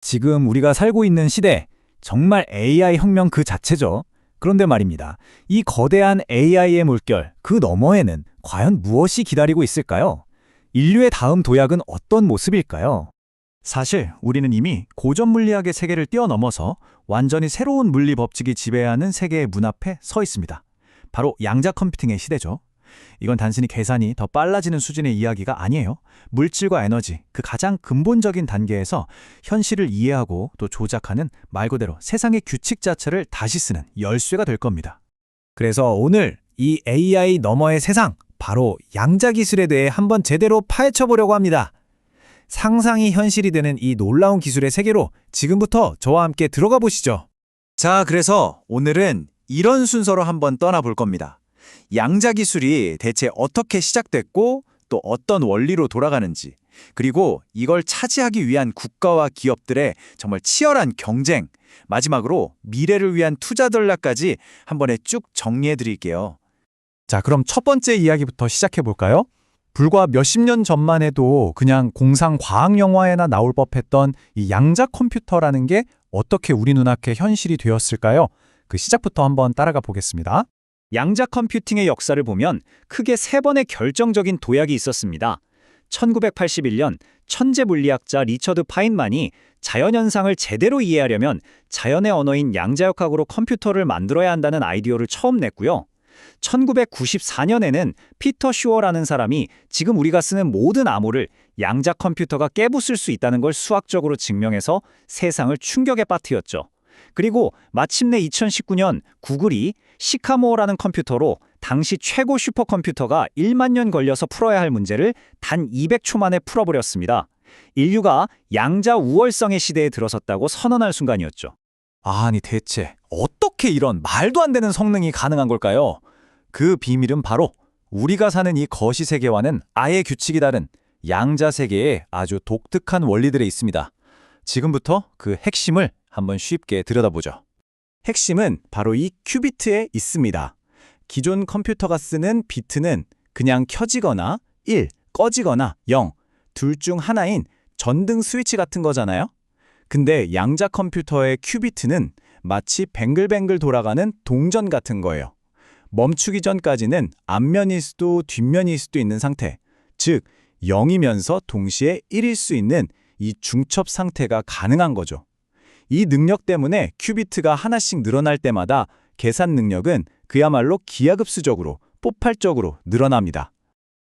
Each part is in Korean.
지금 우리가 살고 있는 시대, 정말 AI 혁명 그 자체죠. 그런데 말입니다. 이 거대한 AI의 물결, 그 너머에는 과연 무엇이 기다리고 있을까요? 인류의 다음 도약은 어떤 모습일까요? 사실 우리는 이미 고전 물리학의 세계를 뛰어넘어서 완전히 새로운 물리 법칙이 지배하는 세계의 문 앞에 서 있습니다. 바로 양자 컴퓨팅의 시대죠. 이건 단순히 계산이 더 빨라지는 수준의 이야기가 아니에요. 물질과 에너지, 그 가장 근본적인 단계에서 현실을 이해하고 또 조작하는 말 그대로 세상의 규칙 자체를 다시 쓰는 열쇠가 될 겁니다. 그래서 오늘 이 AI 너머의 세상, 바로 양자 기술에 대해 한번 제대로 파헤쳐 보려고 합니다. 상상이 현실이 되는 이 놀라운 기술의 세계로 지금부터 저와 함께 들어가 보시죠. 자, 그래서 오늘은 이런 순서로 한번 떠나볼 겁니다. 양자 기술이 대체 어떻게 시작됐고 또 어떤 원리로 돌아가는지, 그리고 이걸 차지하기 위한 국가와 기업들의 정말 치열한 경쟁, 마지막으로 미래를 위한 투자 전략까지 한 번에 쭉 정리해 드릴게요. 자, 그럼 첫 번째 이야기부터 시작해 볼까요? 불과 몇십 년 전만 해도 그냥 공상 과학 영화에나 나올 법했던 이 양자 컴퓨터라는 게 어떻게 우리 눈앞에 현실이 되었을까요? 그 시작부터 한번 따라가 보겠습니다. 양자 컴퓨팅의 역사를 보면 크게 세 번의 결정적인 도약이 있었습니다. 1981년 천재 물리학자 리처드 파인만이 자연현상을 제대로 이해하려면 자연의 언어인 양자역학으로 컴퓨터를 만들어야 한다는 아이디어를 처음 냈고요. 1994년에는 피터 슈어라는 사람이 지금 우리가 쓰는 모든 암호를 양자 컴퓨터가 깨부술 수 있다는 걸 수학적으로 증명해서 세상을 충격에 빠뜨렸죠. 그리고 마침내 2019년 구글이 시카모어라는 컴퓨터로 당시 최고 슈퍼컴퓨터가 1만 년 걸려서 풀어야 할 문제를 단 200초 만에 풀어버렸습니다. 인류가 양자 우월성의 시대에 들어섰다고 선언할 순간이었죠. 아니 대체 어떻게 이런 말도 안 되는 성능이 가능한 걸까요? 그 비밀은 바로 우리가 사는 이 거시 세계와는 아예 규칙이 다른 양자 세계의 아주 독특한 원리들에 있습니다. 지금부터 그 핵심을 한번 쉽게 들여다보죠. 핵심은 바로 이 큐비트에 있습니다. 기존 컴퓨터가 쓰는 비트는 그냥 켜지거나 1, 꺼지거나 0, 둘 중 하나인 전등 스위치 같은 거잖아요. 근데 양자 컴퓨터의 큐비트는 마치 뱅글뱅글 돌아가는 동전 같은 거예요. 멈추기 전까지는 앞면일 수도 뒷면일 수도 있는 상태, 즉 0이면서 동시에 1일 수 있는 이 중첩 상태가 가능한 거죠. 이 능력 때문에 큐비트가 하나씩 늘어날 때마다 계산 능력은 그야말로 기하급수적으로, 폭발적으로 늘어납니다.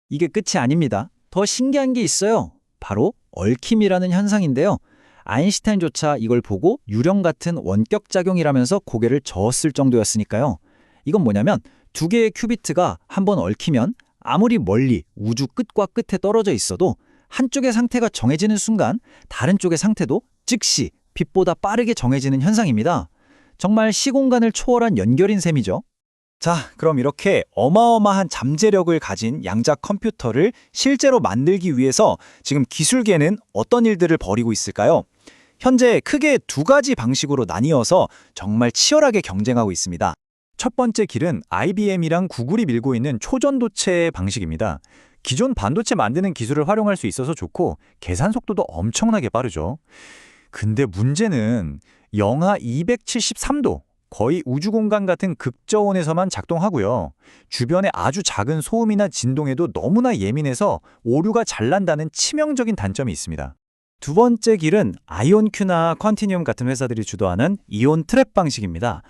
이게 끝이 아닙니다. 더 신기한 게 있어요. 바로 얽힘이라는 현상인데요. 아인슈타인조차 이걸 보고 유령 같은 원격작용이라면서 고개를 저었을 정도였으니까요. 이건 뭐냐면 두 개의 큐비트가 한번 얽히면 아무리 멀리 우주 끝과 끝에 떨어져 있어도 한쪽의 상태가 정해지는 순간 다른 쪽의 상태도 즉시 빛보다 빠르게 정해지는 현상입니다. 정말 시공간을 초월한 연결인 셈이죠. 자, 그럼 이렇게 어마어마한 잠재력을 가진 양자 컴퓨터를 실제로 만들기 위해서 지금 기술계는 어떤 일들을 벌이고 있을까요? 현재 크게 두 가지 방식으로 나뉘어서 정말 치열하게 경쟁하고 있습니다. 첫 번째 길은 IBM이랑 구글이 밀고 있는 초전도체 방식입니다. 기존 반도체 만드는 기술을 활용할 수 있어서 좋고 계산 속도도 엄청나게 빠르죠. 근데 문제는 영하 273도, 거의 우주공간 같은 극저온에서만 작동하고요. 주변에 아주 작은 소음이나 진동에도 너무나 예민해서 오류가 잘 난다는 치명적인 단점이 있습니다. 두 번째 길은 아이온큐나 퀀티늄 같은 회사들이 주도하는 이온 트랩 방식입니다.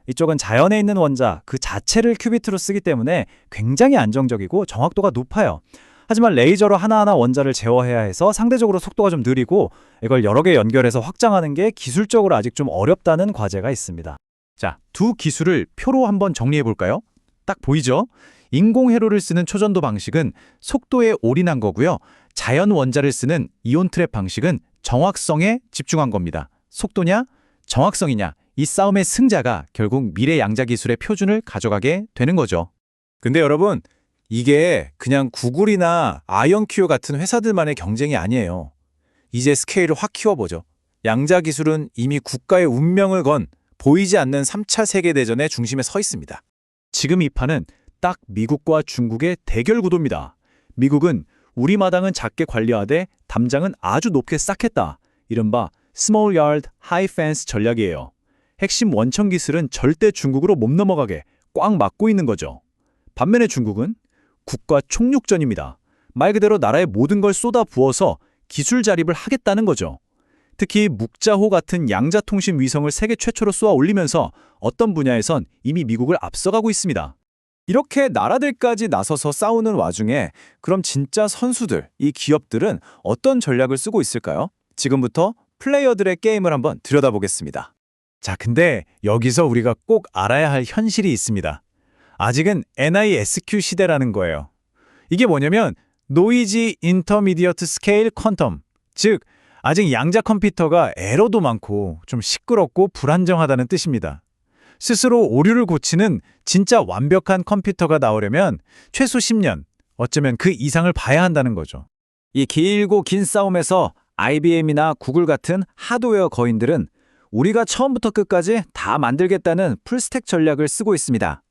이쪽은 자연에 있는 원자 그 자체를 큐비트로 쓰기 때문에 굉장히 안정적이고 정확도가 높아요. 하지만 레이저로 하나하나 원자를 제어해야 해서 상대적으로 속도가 좀 느리고 이걸 여러 개 연결해서 확장하는 게 기술적으로 아직 좀 어렵다는 과제가 있습니다. 자, 두 기술을 표로 한번 정리해 볼까요? 딱 보이죠? 인공회로를 쓰는 초전도 방식은 속도에 올인한 거고요. 자연 원자를 쓰는 이온 트랩 방식은 정확성에 집중한 겁니다. 속도냐, 정확성이냐, 이 싸움의 승자가 결국 미래 양자 기술의 표준을 가져가게 되는 거죠. 근데 여러분, 이게 그냥 구글이나 아이언큐 같은 회사들만의 경쟁이 아니에요. 이제 스케일을 확 키워보죠. 양자 기술은 이미 국가의 운명을 건 보이지 않는 3차 세계대전의 중심에 서 있습니다. 지금 이 판은 딱 미국과 중국의 대결 구도입니다. 미국은 우리 마당은 작게 관리하되 담장은 아주 높게 쌓겠다. 이른바 Small Yard, High Fence 전략이에요. 핵심 원천 기술은 절대 중국으로 못 넘어가게 꽉 막고 있는 거죠. 반면에 중국은 국가 총력전입니다. 말 그대로 나라의 모든 걸 쏟아 부어서 기술 자립을 하겠다는 거죠. 특히 묵자호 같은 양자통신 위성을 세계 최초로 쏘아 올리면서 어떤 분야에선 이미 미국을 앞서가고 있습니다. 이렇게 나라들까지 나서서 싸우는 와중에 그럼 진짜 선수들, 이 기업들은 어떤 전략을 쓰고 있을까요? 지금부터 플레이어들의 게임을 한번 들여다보겠습니다. 자, 근데 여기서 우리가 꼭 알아야 할 현실이 있습니다. 아직은 NISQ 시대라는 거예요. 이게 뭐냐면 Noisy Intermediate Scale Quantum, 즉 아직 양자 컴퓨터가 에러도 많고 좀 시끄럽고 불안정하다는 뜻입니다. 스스로 오류를 고치는 진짜 완벽한 컴퓨터가 나오려면 최소 10년, 어쩌면 그 이상을 봐야 한다는 거죠. 이 길고 긴 싸움에서 IBM이나 구글 같은 하드웨어 거인들은 우리가 처음부터 끝까지 다 만들겠다는 풀스택 전략을 쓰고 있습니다.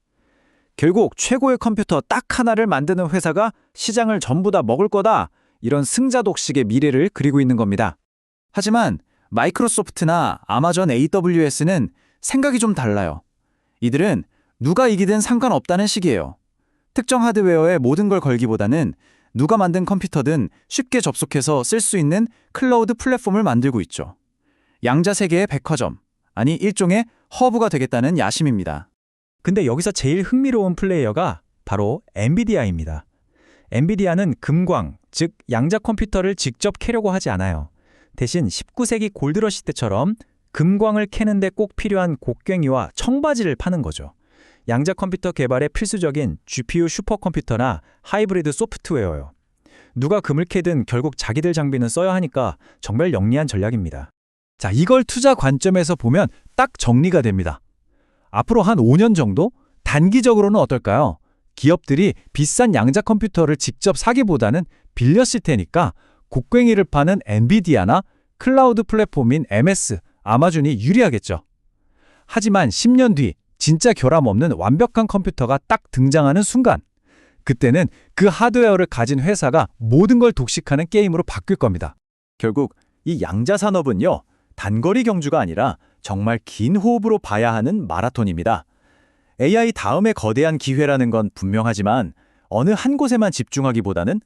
결국 최고의 컴퓨터 딱 하나를 만드는 회사가 시장을 전부 다 먹을 거다, 이런 승자독식의 미래를 그리고 있는 겁니다. 하지만 마이크로소프트나 아마존 AWS는 생각이 좀 달라요. 이들은 누가 이기든 상관없다는 식이에요. 특정 하드웨어에 모든 걸 걸기보다는 누가 만든 컴퓨터든 쉽게 접속해서 쓸 수 있는 클라우드 플랫폼을 만들고 있죠. 양자 세계의 백화점, 아니 일종의 허브가 되겠다는 야심입니다. 근데 여기서 제일 흥미로운 플레이어가 바로 엔비디아입니다. 엔비디아는 금광, 즉 양자 컴퓨터를 직접 캐려고 하지 않아요. 대신 19세기 골드러시 때처럼 금광을 캐는데 꼭 필요한 곡괭이와 청바지를 파는 거죠. 양자 컴퓨터 개발에 필수적인 GPU 슈퍼컴퓨터나 하이브리드 소프트웨어요. 누가 금을 캐든 결국 자기들 장비는 써야 하니까 정말 영리한 전략입니다. 자, 이걸 투자 관점에서 보면 딱 정리가 됩니다. 앞으로 한 5년 정도? 단기적으로는 어떨까요? 기업들이 비싼 양자 컴퓨터를 직접 사기보다는 빌려 쓸 테니까 곡괭이를 파는 엔비디아나 클라우드 플랫폼인 MS, 아마존이 유리하겠죠. 하지만 10년 뒤 진짜 결함 없는 완벽한 컴퓨터가 딱 등장하는 순간, 그때는 그 하드웨어를 가진 회사가 모든 걸 독식하는 게임으로 바뀔 겁니다. 결국 이 양자 산업은요, 단거리 경주가 아니라 정말 긴 호흡으로 봐야 하는 마라톤입니다. AI 다음의 거대한 기회라는 건 분명하지만 어느 한 곳에만 집중하기보다는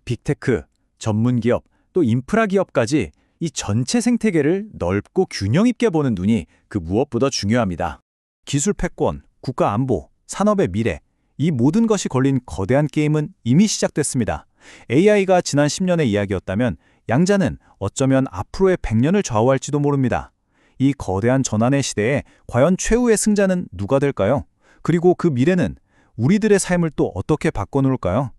빅테크, 전문 기업, 또 인프라 기업까지 이 전체 생태계를 넓고 균형 있게 보는 눈이 그 무엇보다 중요합니다. 기술 패권, 국가 안보, 산업의 미래, 이 모든 것이 걸린 거대한 게임은 이미 시작됐습니다. AI가 지난 10년의 이야기였다면 양자는 어쩌면 앞으로의 100년을 좌우할지도 모릅니다. 이 거대한 전환의 시대에 과연 최후의 승자는 누가 될까요? 그리고 그 미래는 우리들의 삶을 또 어떻게 바꿔놓을까요?